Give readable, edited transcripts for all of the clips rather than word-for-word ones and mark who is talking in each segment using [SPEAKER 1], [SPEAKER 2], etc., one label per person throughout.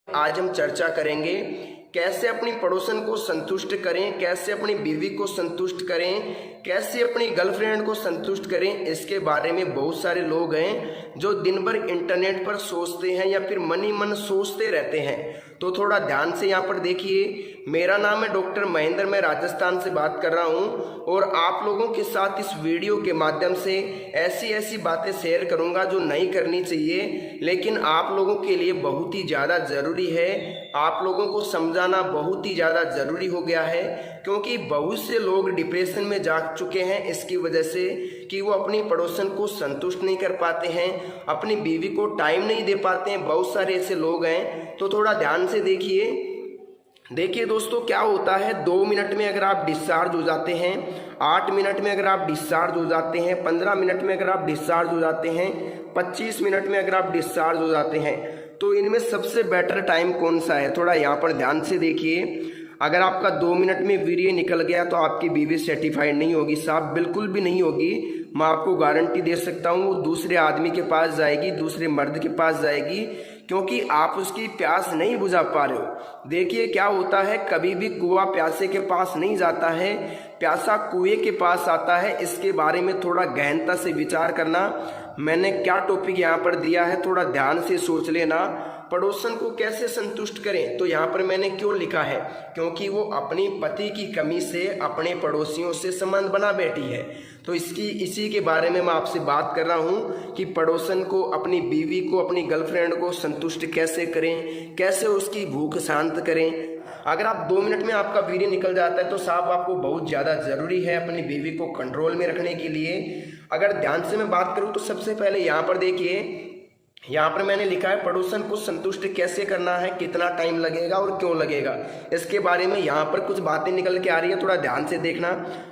[SPEAKER 1] आज हम चर्चा करेंगे कैसे अपनी पड़ोसन को संतुष्ट करें, कैसे अपनी बीवी को संतुष्ट करें, कैसे अपनी गर्लफ्रेंड को संतुष्ट करें। इसके बारे में बहुत सारे लोग हैं जो दिन भर इंटरनेट पर सोचते हैं या फिर मन ही मन सोचते रहते हैं। तो थोड़ा ध्यान से यहाँ पर देखिए। मेरा नाम है डॉक्टर महेंद्र, मैं राजस्थान से बात कर रहा हूँ और आप लोगों के साथ इस वीडियो के माध्यम से ऐसी बातें शेयर करूँगा जो नहीं करनी चाहिए, लेकिन आप लोगों के लिए बहुत ही ज़्यादा ज़रूरी है। आप लोगों को समझाना बहुत ही ज़्यादा ज़रूरी हो गया है, क्योंकि बहुत से लोग डिप्रेशन में जा चुके हैं इसकी वजह से कि वो अपनी पड़ोसन को संतुष्ट नहीं कर पाते हैं, अपनी बीवी को टाइम नहीं दे पाते हैं। बहुत सारे ऐसे लोग हैं, तो थोड़ा ध्यान से देखिए दोस्तों, क्या होता है 2 मिनट में अगर आप डिस्चार्ज हो जाते हैं, 8 मिनट में अगर आप डिस्चार्ज हो जाते हैं, 15 मिनट में अगर आप डिस्चार्ज हो जाते हैं, 25 मिनट में अगर आप डिस्चार्ज हो जाते हैं, तो इनमें सबसे बेटर टाइम कौन सा है? थोड़ा यहाँ पर ध्यान से देखिए। अगर आपका 2 मिनट में वीर्य निकल गया तो आपकी बीवी सर्टिफाइड नहीं होगी साहब, बिल्कुल भी नहीं होगी। मैं आपको गारंटी दे सकता हूँ, वो दूसरे आदमी के पास जाएगी, दूसरे मर्द के पास जाएगी, क्योंकि आप उसकी प्यास नहीं बुझा पा रहे हो। देखिए क्या होता है, कभी भी कुआं प्यासे के पास नहीं जाता है, प्यासा कुएं के पास आता है। इसके बारे में थोड़ा गहनता से विचार करना। मैंने क्या टॉपिक यहाँ पर दिया है, थोड़ा ध्यान से सोच लेना। पड़ोसन को कैसे संतुष्ट करें, तो यहाँ पर मैंने क्यों लिखा है, क्योंकि वो अपनी पति की कमी से अपने पड़ोसियों से संबंध बना बैठी है। तो इसी के बारे में मैं आपसे बात कर रहा हूँ कि पड़ोसन को, अपनी बीवी को, अपनी गर्लफ्रेंड को संतुष्ट कैसे करें, कैसे उसकी भूख शांत करें। अगर आप 2 मिनट में आपका वीर्य निकल जाता है तो साहब आपको बहुत ज़्यादा ज़रूरी है अपनी बीवी को कंट्रोल में रखने के लिए। अगर ध्यान से मैं बात करूँ तो सबसे पहले यहाँ पर देखिए, यहाँ पर मैंने लिखा है पड़ोसन को संतुष्ट कैसे करना है, कितना टाइम लगेगा और क्यों लगेगा। इसके बारे में यहाँ पर कुछ बातें निकल के आ रही है, थोड़ा ध्यान से देखना।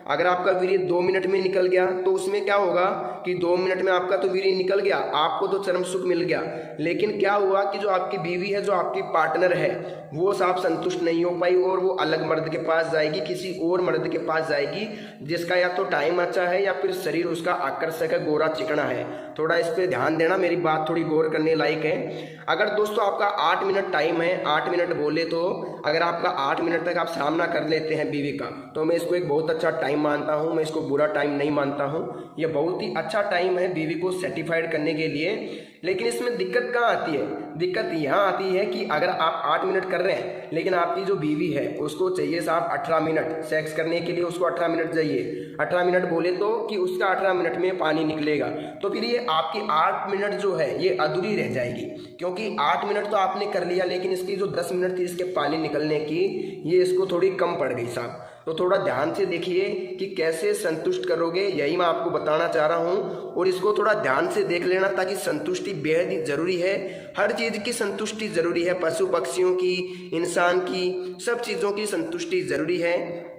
[SPEAKER 1] अगर आपका वीर्य 2 मिनट में निकल गया तो उसमें क्या होगा कि 2 मिनट में आपका तो वीर्य निकल गया, आपको तो चरम सुख मिल गया, लेकिन क्या हुआ कि जो आपकी बीवी है, जो आपकी पार्टनर है, वो साहब संतुष्ट नहीं हो पाई और वो अलग मर्द के पास जाएगी, किसी और मर्द के पास जाएगी जिसका या तो टाइम अच्छा है या फिर शरीर उसका आकर्षक है, गोरा चिकना है। थोड़ा इस पर ध्यान देना, मेरी बात थोड़ी गौर करने लायक है। अगर दोस्तों आपका 8 मिनट टाइम है, 8 मिनट बोले तो अगर आपका 8 मिनट तक आप सामना कर लेते हैं बीवी का, तो मैं इसको एक बहुत अच्छा टाइम मानता हूं, मैं इसको बुरा टाइम नहीं मानता हूं। यह बहुत ही अच्छा टाइम है बीवी को सेटिस्फाइड करने के लिए। लेकिन इसमें दिक्कत कहाँ आती है? दिक्कत यहाँ आती है कि अगर आप 8 मिनट कर रहे हैं, लेकिन आपकी जो बीवी है उसको चाहिए साहब 18 मिनट सेक्स करने के लिए, उसको 18 मिनट चाहिए। 18 मिनट बोले तो कि उसका 18 मिनट में पानी निकलेगा, तो फिर ये आपकी 8 मिनट जो है ये अधूरी रह जाएगी, क्योंकि 8 मिनट तो आपने कर लिया, लेकिन इसकी जो 10 मिनट थी इसके पानी निकलने की, ये इसको थोड़ी कम पड़ गई साहब। तो थोड़ा ध्यान से देखिए कि कैसे संतुष्ट करोगे, यही मैं आपको बताना चाह रहा हूँ। और इसको थोड़ा ध्यान से देख लेना, ताकि संतुष्टि बेहद ही जरूरी है। हर चीज़ की संतुष्टि जरूरी है, पशु पक्षियों की, इंसान की, सब चीज़ों की संतुष्टि जरूरी है।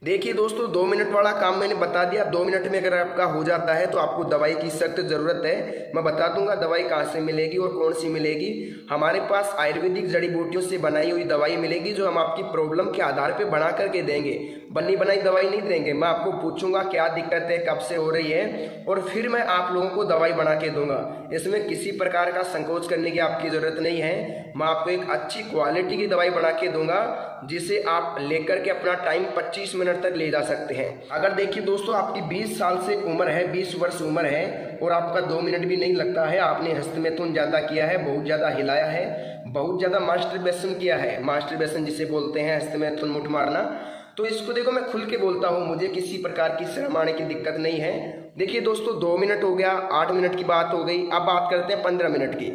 [SPEAKER 1] देखिए दोस्तों, 2 मिनट वाला काम मैंने बता दिया। 2 मिनट में अगर आपका हो जाता है तो आपको दवाई की सख्त ज़रूरत है। मैं बता दूंगा दवाई कहाँ से मिलेगी और कौन सी मिलेगी। हमारे पास आयुर्वेदिक जड़ी बूटियों से बनाई हुई दवाई मिलेगी, जो हम आपकी प्रॉब्लम के आधार पे बना करके देंगे। बनी बनाई दवाई नहीं देंगे। मैं आपको पूछूंगा क्या दिक्कत है, कब से हो रही है, और फिर मैं आप लोगों को दवाई बना के दूंगा। इसमें किसी प्रकार का संकोच करने की आपकी ज़रूरत नहीं है। मैं आपको एक अच्छी क्वालिटी की दवाई बना के दूंगा, जिसे आप लेकर के अपना टाइम 25 मिनट तक ले जा सकते हैं। अगर देखिए दोस्तों, आपकी 20 साल से उम्र है, 20 वर्ष उम्र है, और आपका 2 मिनट भी नहीं लगता है, आपने हस्तमैथुन ज़्यादा किया है, बहुत ज़्यादा हिलाया है, बहुत ज़्यादा मास्टरबेशन किया है, मास्टरबेशन जिसे बोलते हैं, हस्तमैथुन मुठ मारना, तो इसको देखो मैं खुल के बोलता हूँ, मुझे किसी प्रकार की शर्म आने की दिक्कत नहीं है। देखिए दोस्तों, 2 मिनट हो गया, 8 मिनट की बात हो गई, अब बात करते हैं 15 मिनट की।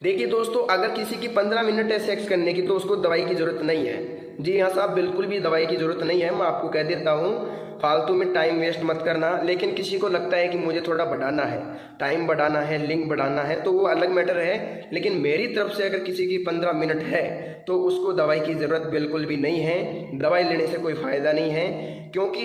[SPEAKER 1] देखिए दोस्तों, अगर किसी की 15 मिनट है सेक्स करने की, तो उसको दवाई की जरूरत नहीं है। जी हाँ साहब, बिल्कुल भी दवाई की जरूरत नहीं है। मैं आपको कह देता हूँ, फालतू में टाइम वेस्ट मत करना। लेकिन किसी को लगता है कि मुझे थोड़ा बढ़ाना है, टाइम बढ़ाना है, लिंक बढ़ाना है, तो वो अलग मैटर है। लेकिन मेरी तरफ से अगर किसी की 15 मिनट है तो उसको दवाई की ज़रूरत बिल्कुल भी नहीं है। दवाई लेने से कोई फ़ायदा नहीं है, क्योंकि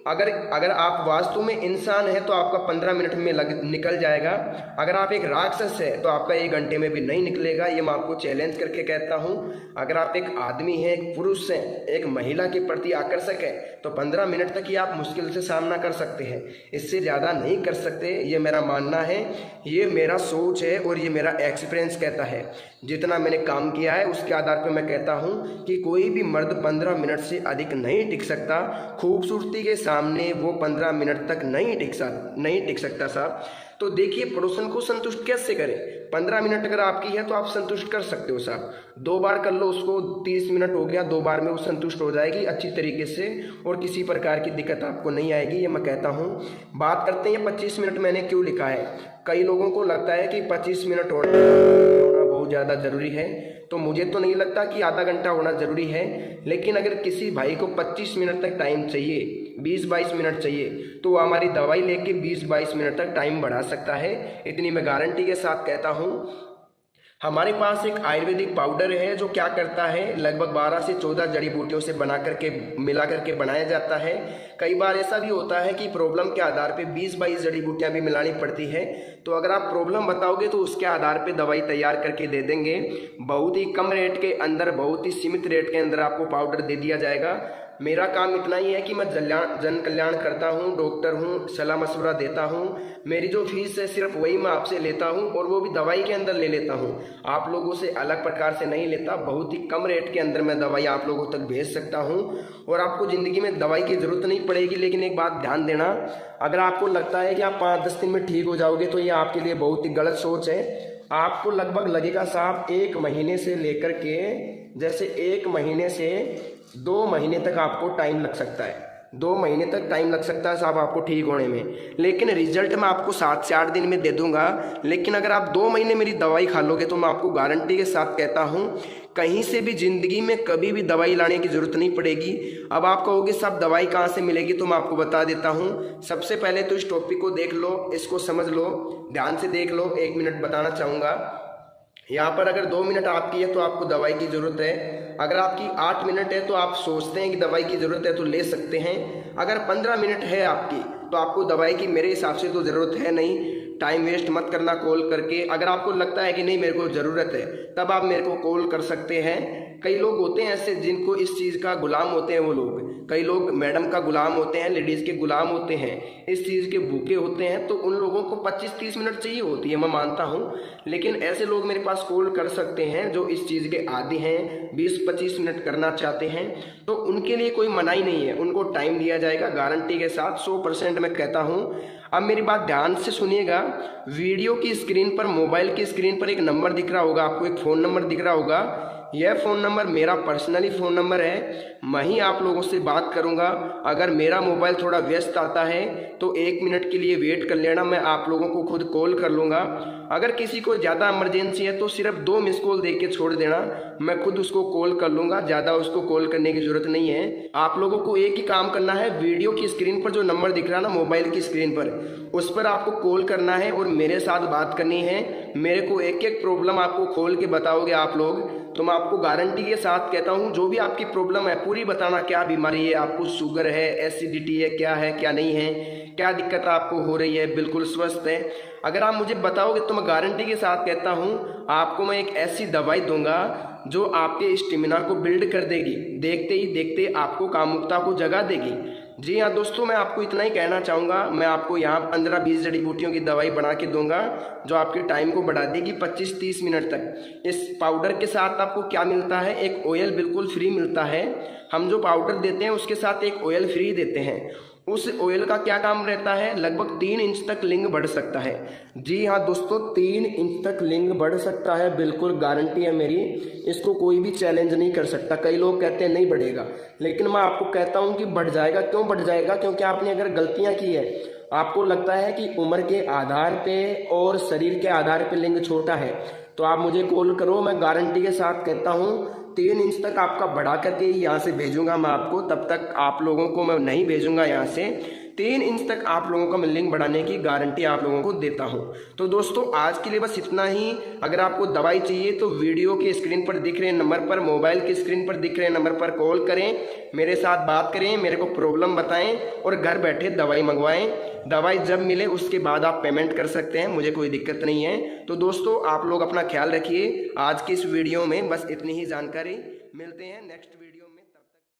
[SPEAKER 1] अगर आप वास्तव में इंसान हैं तो आपका 15 मिनट में निकल जाएगा। अगर आप एक राक्षस है तो आपका 1 घंटे में भी नहीं निकलेगा। ये मैं आपको चैलेंज करके कहता हूँ। अगर आप एक आदमी हैं, एक पुरुष हैं, एक महिला के प्रति आकर्षक है तो 15 मिनट तक ही आप मुश्किल से सामना कर सकते हैं, इससे ज़्यादा नहीं कर सकते। ये मेरा मानना है, ये मेरा सोच है और ये मेरा एक्सपीरियंस कहता है। जितना मैंने काम किया है उसके आधार पर मैं कहता हूँ कि कोई भी मर्द 15 मिनट से अधिक नहीं टिक सकता। खूबसूरती के सामने वो 15 मिनट तक नहीं टिक सकता साहब। तो देखिए, पड़ोसन को संतुष्ट कैसे करें। 15 मिनट अगर आपकी है तो आप संतुष्ट कर सकते हो साहब। 2 बार कर लो उसको, 30 मिनट हो गया, 2 बार में वो संतुष्ट हो जाएगी अच्छी तरीके से और किसी प्रकार की दिक्कत आपको नहीं आएगी, ये मैं कहता हूँ। बात करते हैं 25 मिनट मैंने क्यों लिखा है। कई लोगों को लगता है कि 25 मिनट होना बहुत ज़्यादा ज़रूरी है, तो मुझे तो नहीं लगता कि आधा घंटा होना ज़रूरी है। लेकिन अगर किसी भाई को 25 मिनट तक टाइम चाहिए, 20-22 मिनट चाहिए, तो वो हमारी दवाई लेके 20-22 मिनट तक टाइम बढ़ा सकता है। इतनी मैं गारंटी के साथ कहता हूँ। हमारे पास एक आयुर्वेदिक पाउडर है जो क्या करता है, लगभग 12 से 14 जड़ी बूटियों से मिला करके बनाया जाता है। कई बार ऐसा भी होता है कि प्रॉब्लम के आधार पे 20-22 जड़ी बूटियाँ भी मिलानी पड़ती है। तो अगर आप प्रॉब्लम बताओगे तो उसके आधार पे दवाई तैयार करके दे देंगे। बहुत ही कम रेट के अंदर, बहुत ही सीमित रेट के अंदर आपको पाउडर दे दिया जाएगा। मेरा काम इतना ही है कि मैं जन कल्याण करता हूँ, डॉक्टर हूँ, सलाह मशवरा देता हूँ। मेरी जो फीस है सिर्फ वही मैं आपसे लेता हूँ और वो भी दवाई के अंदर ले लेता हूँ, आप लोगों से अलग प्रकार से नहीं लेता। बहुत ही कम रेट के अंदर मैं दवाई आप लोगों तक भेज सकता हूँ और आपको ज़िंदगी में दवाई की ज़रूरत नहीं पड़ेगी। लेकिन एक बात ध्यान देना, अगर आपको लगता है कि आप 5-10 दिन में ठीक हो जाओगे तो ये आपके लिए बहुत ही गलत सोच है। आपको लगभग लगेगा साहब 1 महीने से लेकर के, जैसे 1 महीने से 2 महीने तक आपको टाइम लग सकता है। 2 महीने तक टाइम लग सकता है साहब आपको ठीक होने में। लेकिन रिजल्ट मैं आपको 7 से 8 दिन में दे दूंगा। लेकिन अगर आप 2 महीने मेरी दवाई खा लोगे तो मैं आपको गारंटी के साथ कहता हूँ कहीं से भी ज़िंदगी में कभी भी दवाई लाने की ज़रूरत नहीं पड़ेगी। अब आप कहोगे साहब दवाई कहाँ से मिलेगी, तो मैं आपको बता देता हूँ। सबसे पहले तो इस टॉपिक को देख लो, इसको समझ लो, ध्यान से देख लो। 1 मिनट बताना चाहूँगा। यहाँ पर अगर 2 मिनट आपकी है तो आपको दवाई की ज़रूरत है। अगर आपकी 8 मिनट है तो आप सोचते हैं कि दवाई की ज़रूरत है तो ले सकते हैं। अगर 15 मिनट है आपकी तो आपको दवाई की मेरे हिसाब से तो ज़रूरत है नहीं। टाइम वेस्ट मत करना कॉल करके। अगर आपको लगता है कि नहीं मेरे को ज़रूरत है तब आप मेरे को कॉल कर सकते हैं। कई लोग होते हैं ऐसे जिनको इस चीज़ का गुलाम होते हैं। वो लोग, कई लोग मैडम का गुलाम होते हैं, लेडीज़ के गुलाम होते हैं, इस चीज़ के भूखे होते हैं। तो उन लोगों को 25-30 मिनट चाहिए होती है, मैं मानता हूँ। लेकिन ऐसे लोग मेरे पास कॉल कर सकते हैं जो इस चीज़ के आदी हैं, 20-25 मिनट करना चाहते हैं। तो उनके लिए कोई मनाही नहीं है, उनको टाइम दिया जाएगा गारंटी के साथ, 100% मैं कहता हूँ। अब मेरी बात ध्यान से सुनिएगा। वीडियो की स्क्रीन पर, मोबाइल की स्क्रीन पर एक नंबर दिख रहा होगा आपको, एक फ़ोन नंबर दिख रहा होगा। यह फ़ोन नंबर मेरा पर्सनली फ़ोन नंबर है। मैं ही आप लोगों से बात करूंगा। अगर मेरा मोबाइल थोड़ा व्यस्त आता है तो 1 मिनट के लिए वेट कर लेना, मैं आप लोगों को खुद कॉल कर लूँगा। अगर किसी को ज़्यादा इमरजेंसी है तो सिर्फ 2 मिस कॉल दे के छोड़ देना, मैं खुद उसको कॉल कर लूँगा। ज़्यादा उसको कॉल करने की ज़रूरत नहीं है। आप लोगों को एक ही काम करना है, वीडियो की स्क्रीन पर जो नंबर दिख रहा है ना मोबाइल की स्क्रीन पर, उस पर आपको कॉल करना है और मेरे साथ बात करनी है। मेरे को एक एक प्रॉब्लम आपको खोल के बताओगे आप लोग तो मैं आपको गारंटी के साथ कहता हूँ जो भी आपकी प्रॉब्लम है पूरी बताना। क्या बीमारी है आपको, शुगर है, एसिडिटी है, क्या है क्या नहीं है, क्या दिक्कत आपको हो रही है, बिल्कुल स्वस्थ है। अगर आप मुझे बताओगे तो मैं गारंटी के साथ कहता हूँ आपको मैं एक ऐसी दवाई दूंगा जो आपके स्टेमिना को बिल्ड कर देगी, देखते ही देखते आपको कामुकता को जगा देगी। जी हाँ दोस्तों, मैं आपको इतना ही कहना चाहूँगा। मैं आपको यहाँ 15-20 जड़ी बूटियों की दवाई बना के दूंगा जो आपके टाइम को बढ़ा देगी 25-30 मिनट तक। इस पाउडर के साथ आपको क्या मिलता है, एक ऑयल बिल्कुल फ्री मिलता है। हम जो पाउडर देते हैं उसके साथ एक ऑयल फ्री देते हैं। उस ऑयल का क्या काम रहता है, लगभग 3 इंच तक लिंग बढ़ सकता है। जी हाँ दोस्तों, 3 इंच तक लिंग बढ़ सकता है, बिल्कुल गारंटी है मेरी। इसको कोई भी चैलेंज नहीं कर सकता। कई लोग कहते हैं नहीं बढ़ेगा, लेकिन मैं आपको कहता हूँ कि बढ़ जाएगा। क्यों बढ़ जाएगा, क्योंकि आपने अगर गलतियाँ की है, आपको लगता है कि उम्र के आधार पे और शरीर के आधार पे लिंग छोटा है, तो आप मुझे कॉल करो। मैं गारंटी के साथ कहता हूँ 3 इंच तक आपका बढ़ा करके यहाँ से भेजूंगा मैं आपको। तब तक आप लोगों को मैं नहीं भेजूंगा यहाँ से। 3 इंच तक आप लोगों का मिल्लिंग बढ़ाने की गारंटी आप लोगों को देता हूं। तो दोस्तों आज के लिए बस इतना ही। अगर आपको दवाई चाहिए तो वीडियो के स्क्रीन पर दिख रहे नंबर पर, मोबाइल की स्क्रीन पर दिख रहे नंबर पर कॉल करें, मेरे साथ बात करें, मेरे को प्रॉब्लम बताएं और घर बैठे दवाई मंगवाएं। दवाई जब मिले उसके बाद आप पेमेंट कर सकते हैं, मुझे कोई दिक्कत नहीं है। तो दोस्तों आप लोग अपना ख्याल रखिए। आज की इस वीडियो में बस इतनी ही जानकारी। मिलते हैं नेक्स्ट वीडियो में।